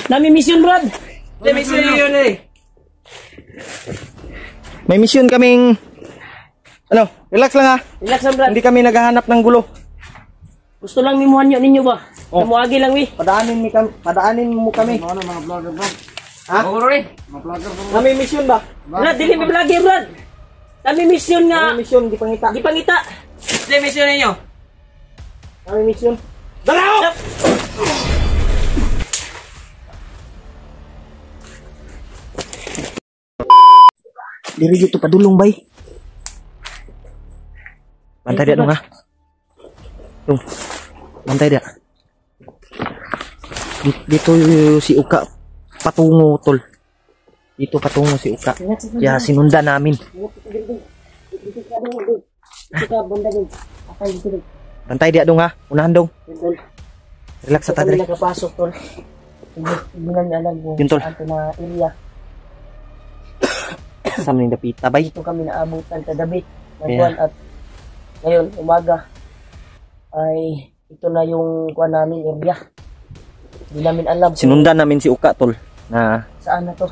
Nami mission, Brad. May mission yun eh. May mission kaming... Ano, relax lang ha. Relax lang, Brad. Hindi kami naghahanap ng gulo. Gusto lang mimuhan nyo ninyo ba? Oh. Namuagi lang, wi. Padaanin mo kami. Ano mga vlogger bro? Ha? Oo, rin. Mga vlogger bro. Nami mission ba? Brad, dili may vlogger, Brad. Nami mission nga. Nami mission, di pangita. Di pangita. Di mission ninyo. Nami mission. Dalaw! Diri dito padulong bay. Bantay dia dong ha. Dong. Bantay dia. Dito si Uka patungo tol. Dito patungo si Uka. Kaya sinundan namin. Bantay dia dong ha. Unahan dong. Relax sa tadre. Nakapasok, tol. Hindi na alam mo. Yun, tol. Ato na area. Sa mga dapita bay. Ito kami naabutan kagabi. Nagwan at ngayon, umaga ay ito na yung kuha namin area. Hindi namin alam. Sinundan namin si Uka tol na Saan na to?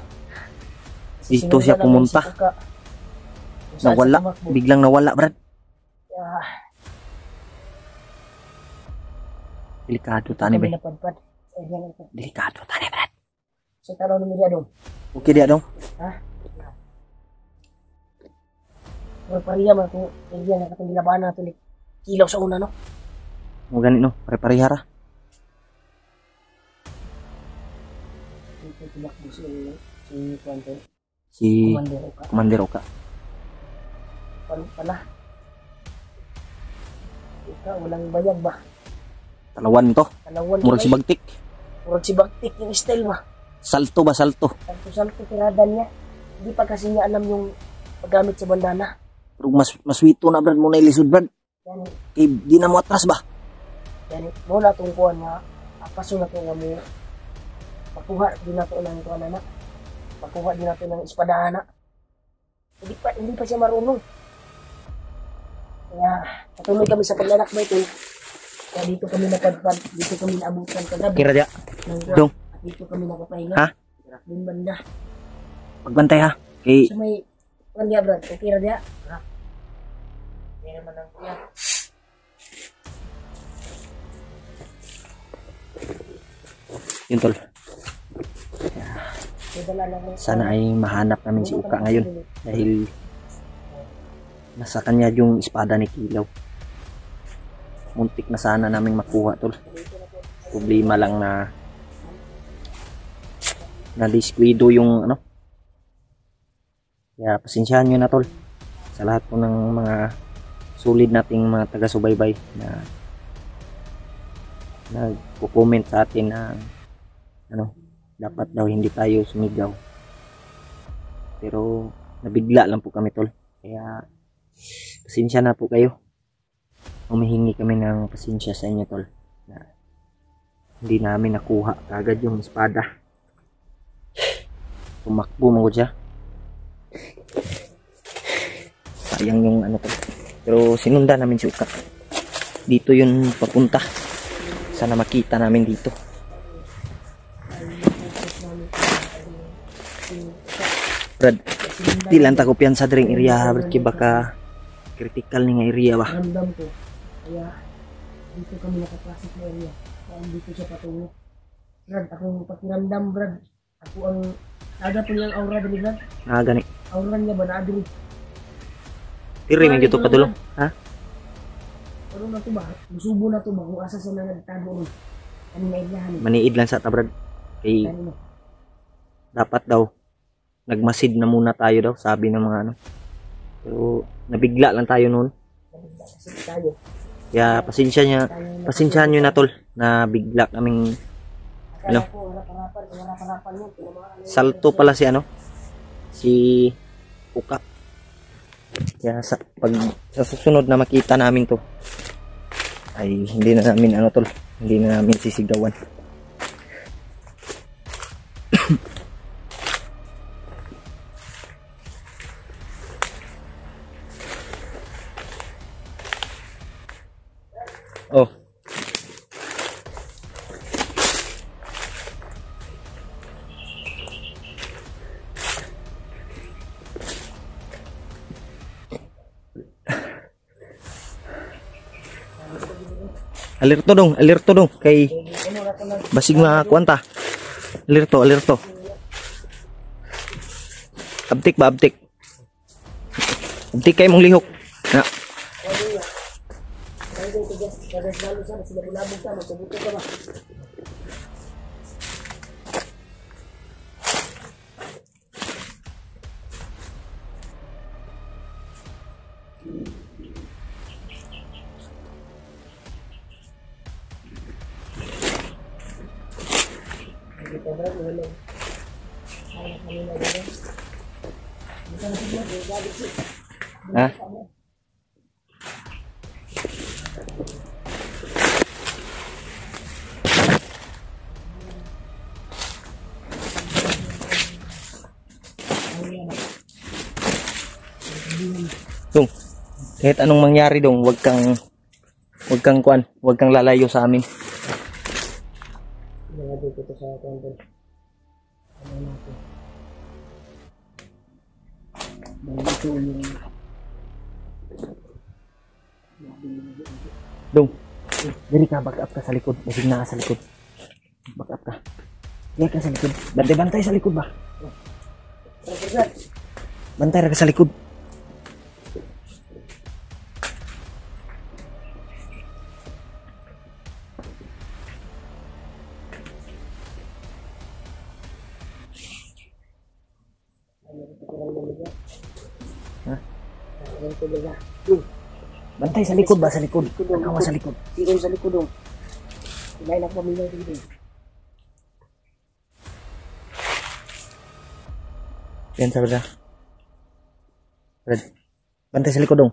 dito siya pumunta. Nawala. Biglang nawala, Brad. Delikado tani bay. Delikado tani, Brad. Sa tanaw ni Miriam dong. Okay dia dong. Ha? Pariya man kung hindi na katong gilabanan nato ni kilaw sa una no. Mo gani no, pare-parehara. Ito tinakbo si Kwante. Si Commander Oka. Commander Oka. Pala. Ika, walang bayag ba? Talawan to. Talawan Murag si Bagtik. Murag si Bagtik yung style ba? Salto ba salto? Salto tirada niya. Hindi pa kasi niya alam yung paggamit sa bandana. Pero mas wito na Brad mo na ilisod Brad. Yan, Kay di na mo atras ba? yan, mo na itong kuhan nga, apaso na ito nga mo, makuha din na ito ng kuhan na, makuha din na ito ng espadahan na. Hindi pa siya marunong. Kaya, patuloy kami sa paglalakbay ito. Kaya dito kami napadpad, dito kami naabutan kagabi. Kira dia. Ng Dong. At dito kami nakapahinga. Ha? Din banda. Pagbantay ha. Kay So may, kuhan dia Brad, okay ra dia? Ha? Hindi naman ang kuya. yun tol. Dala lang ng Sana ay mahanap namin si Uka ngayon dahil nasa kanya yung espada ni Kilaw. Muntik na sana namin makuha tol. Problema lang na diskwido yung ano. Kaya pasensyahan nyo na tol sa lahat po ng mga solid nating mga taga-subaybay na nagko-comment sa atin na ano, dapat daw hindi tayo sumigaw. Pero nabigla lang po kami tol. Kaya pasensya na po kayo. Humihingi kami ng pasensya sa inyo tol. Na hindi namin nakuha kagad yung espada. Tumakbo mo siya. Sayang yung ano tol. Pero sinundan namin si Uka. Dito yun papunta. Sana makita namin dito. Brad, di lang tako piyan sa dring area Brad, kaya baka critical ni nga area ba. ramdam ko. Kaya dito kami nakapasok na area. Kaya dito siya patungo. Brad, akong pakiramdam Brad. Ako ang ada po niyang aura dali Brad. Gani. Aura niya ba na adri? Tiri man dito padulong. Ha? Ano na to ba? Musubo na to ba? Kung asa sa mga nagtago ron. Ano na ilihan? Maniid lang sa ta Brad. Kay Ano? dapat daw nagmasid na muna tayo daw, sabi ng mga ano. Pero nabigla lang tayo noon. Kasi tayo. Kaya pasensyahan nyo na tol na bigla kaming ano. Salto pala si ano, si Uka. Kaya pag sa susunod na makita namin to ay hindi na namin ano tol, hindi na namin sisigawan. Oh. Alerto dong kay Ano na ito na. basig nga kwanta. Alerto. Abtik ba, abtik? Abtik kayo mong lihok. Na, Ay, ito dyan. Lalo sana. Sila bulabog ka. Magsabuto ka ba? Ito ba? Wala. Ay, kanina dito. Ito na siya. Gagawin siya. ha? Dong, kahit anong mangyari dong, wag kang lalayo sa amin. Mga dito sa kanto. Ano natin? Dito yung Dong, diri ka, back up ka sa likod. Basig na ka sa likod. Back up ka. Diri ka sa likod. Bantay sa likod ba? Bantay ra ka sa likod. Ha? Bantay sa likod ba? Sa likod. Tanawa sa likod. Ikaw sa likod dong. Sila ilang pamilya dito. Yan sa brad. Brad. Bantay sa likod dong.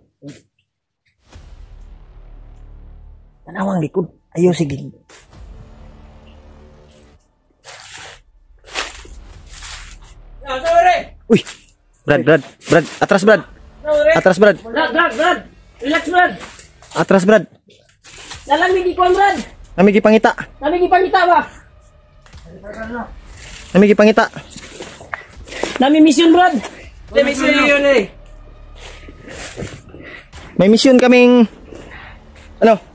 Tanawa ang likod. Ayaw sige. Uy! Brad. Atras Brad. Brad! Relax, Brad! Atras Brad. Nalamig ikaw, Brad! Namigi pangita. Namig ipangita ba? Namigi pangita. Nami mission, Brad! May mission yun eh! May mission kaming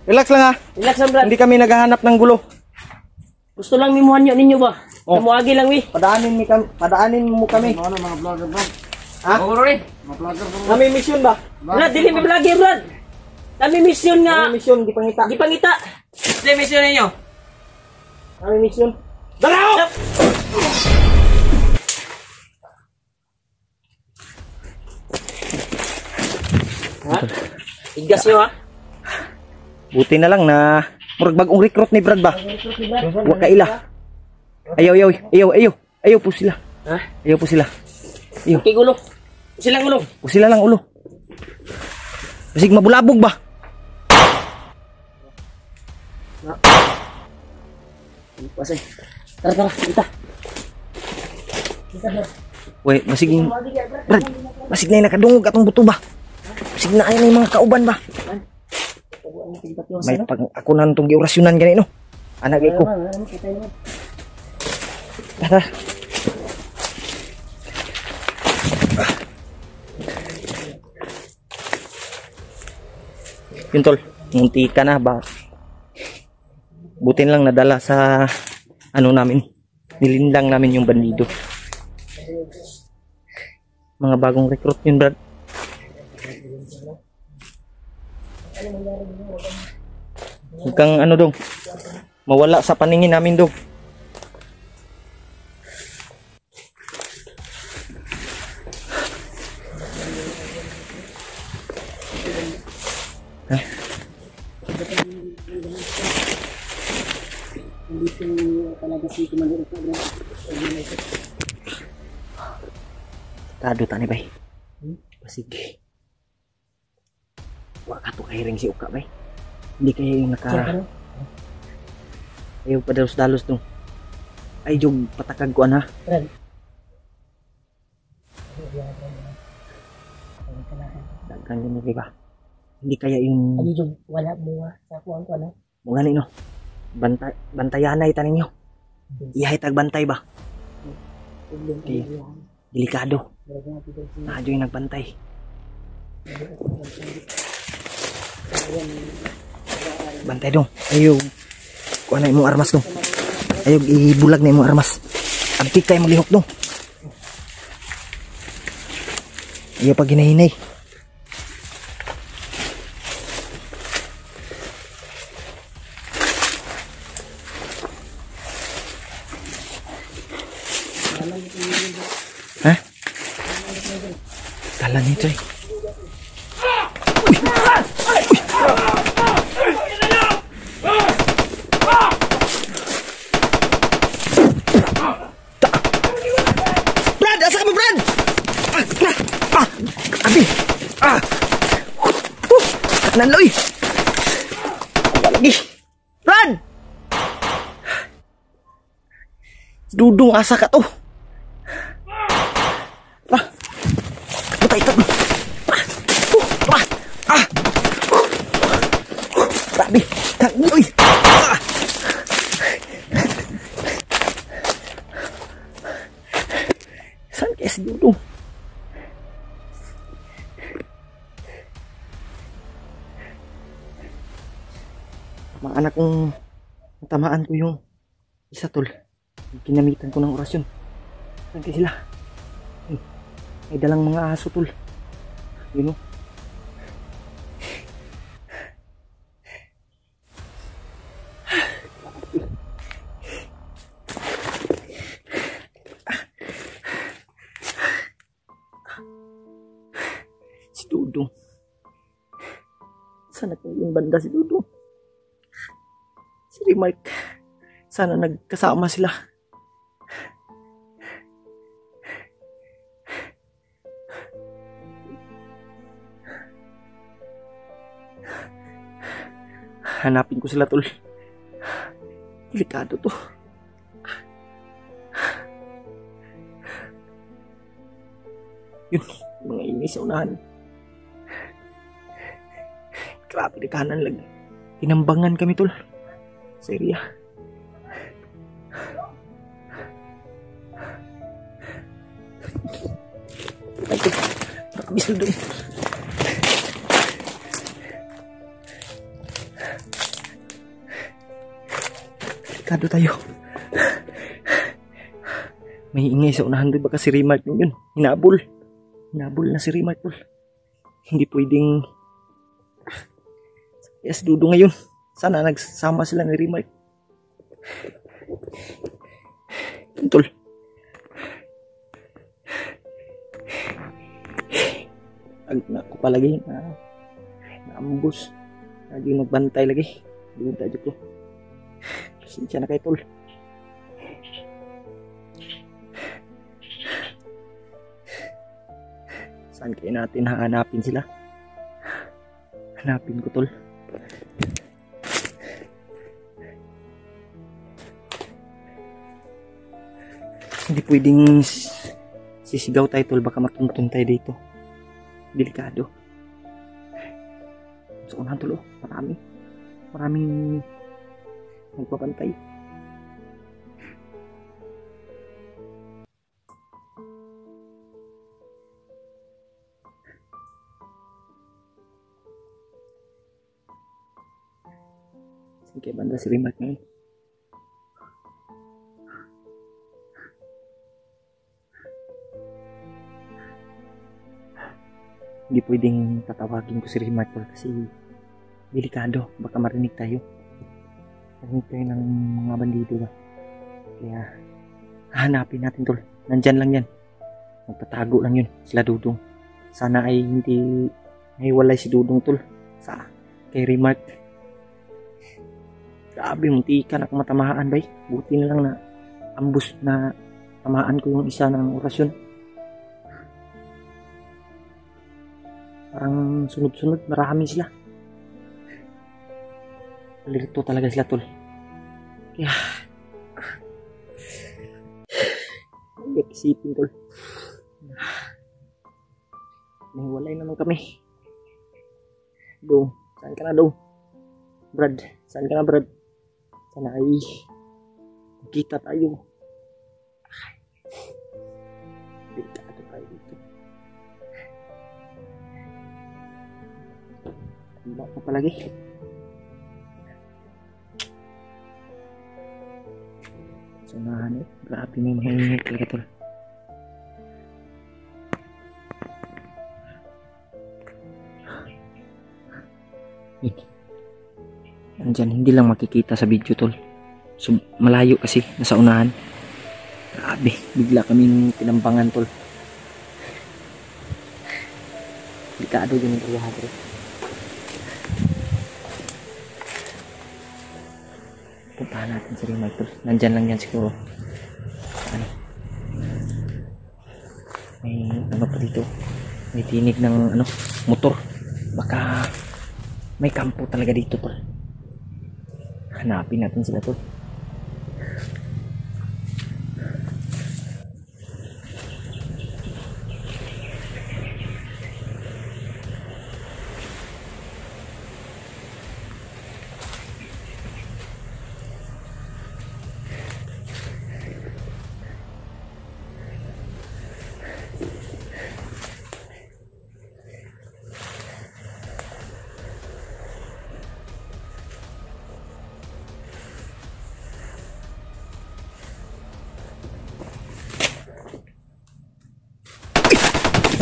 relax lang ha. Relax lang, Brad. Hindi kami naghahanap ng gulo. Gusto lang mimuhan nyo ninyo ba? Oh. Namuagi lang, wi. Padaanin mo kami. Ano mga vlogger bro? Ha? Oo, rin. Mga vlogger bro. Kami mission ba? Brad, dili mi vlog eh, Brad! Nami mission nga! Kami mission di pangita. Di pangita! Hindi, mission ninyo. Kami mission. Dalaw! Ha? Igas nyo, ha? Buti na lang na murag bagong recruit ni Brad ba? Wa kaila. Ayaw po sila. Ha? Ayaw po sila. Ayaw. Okay, gulo. Silang gulo. O sila lang ulo. Basig mabulabog ba? Pasay. Tara, kita. Kita, Brad. Wey, basig Brad. Basig na yung nakadungog atong buto ba? Basig na ay na yung mga kauban ba? May pag ako na itong giorasyonan ganito. Anak ko. Tara. Yun tol, munti ka na ba? Butin lang nadala sa namin. Nilindang namin yung bandido. Mga bagong recruit yun, Brad. Huwag kang dong. Mawala sa paningin namin dong. Talaga si Commander Uka, Brad. Tado tani bay. Basig. Wa ka to kahiring si Uka bay. Hindi kayo yung ayaw pa dalos dong. Ay jog patakag ko ana. Brad. Dagkan yun ba? Hindi kaya yung Ay, Jog, wala mo sa kuwan ko, ano? mga no. Bantayanay tanin nyo. Ihay tag bantay ba? Problem Okay. ka yan. Delikado. Brad, nga, dito si... Nadyo yung nagbantay. Ayan, Bantay dong. Ayaw. Kuha na imong armas dong. Ayaw ibulag na imong armas. Abtik tayo maglihok dong. Ayaw pag hinahinay. Ha? Kala nito eh. Brad! Asa ka mo, Brad? Abi! Kanan loy! Apa lagi? Brad! Dudung asa ka to. Butay ka. Grabe. Kanan loy. Saan kaya si Dudung? Mga anak kong natamaan ko yung isa tol. Ginamitan ko ng orasyon. Saan kaya sila? May dalang mga aso tol. You know? Si Dudong. Sana yung banda si Dudong. Si Remark. Sana nagkasama sila. Hanapin ko sila tol. Delikado to. Yun, mga ingay sa unahan. Grabe di kanan lang. Tinambangan kami tol. Sa area. Ay tol, marami sila doon. Delikado tayo. May ingay sa unahan doon. Baka si Remark yun. Hinabol. Hinabol na si Remark tol. Hindi pwedeng yes, Dudong ngayon. Sana nagsama sila ni Remark. Tol. Ako palagi na ambus. Lagi magbantay lagi. Doon tayo ko. Sinsya na kay tol. Saan kayo natin hahanapin sila? Hanapin ko tol. Hindi pwedeng sisigaw tayo tol. Baka matuntun tayo dito. Delikado. So unahan tol. Maraming magpapantay. Sige, banda si Remark ngayon. Hindi pwedeng tatawagin ko si Remark kasi delikado. Baka marinig tayo. Marinig tayo ng mga bandido ba. Kaya hahanapin natin tol. Nandyan lang yan. Magtatago lang yun. Sila Dudong. Sana ay hindi nahiwalay si Dudong tol sa kay Remark. Grabe, munti ka na kung matamahaan bay. Buti na lang na ambus na tamaan ko yung isa ng orasyon. Parang sunod-sunod, marami sila. Palirito talaga sila tol. Kaya ay isipin tol. Nahiwalay naman kami. Dong, saan ka na Dong? Brad, saan ka na Brad? Sana ay kita tayo. Delikado tayo dito. Ano pa palagi? Ano, grabe may maingay talaga tol. Nandyan, hindi lang makikita sa video tol. So, malayo kasi, nasa unahan. Grabe, bigla kaming tinambangan tol. Delikado yung area bro. Puntahan natin si Rimay tol. Nandyan lang yan siguro. Ano? May ano pa dito. May tinig ng ano, motor. Baka may kampo talaga dito tol. Hanapin natin sila tol.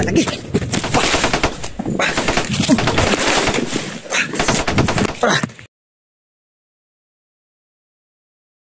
Lagi.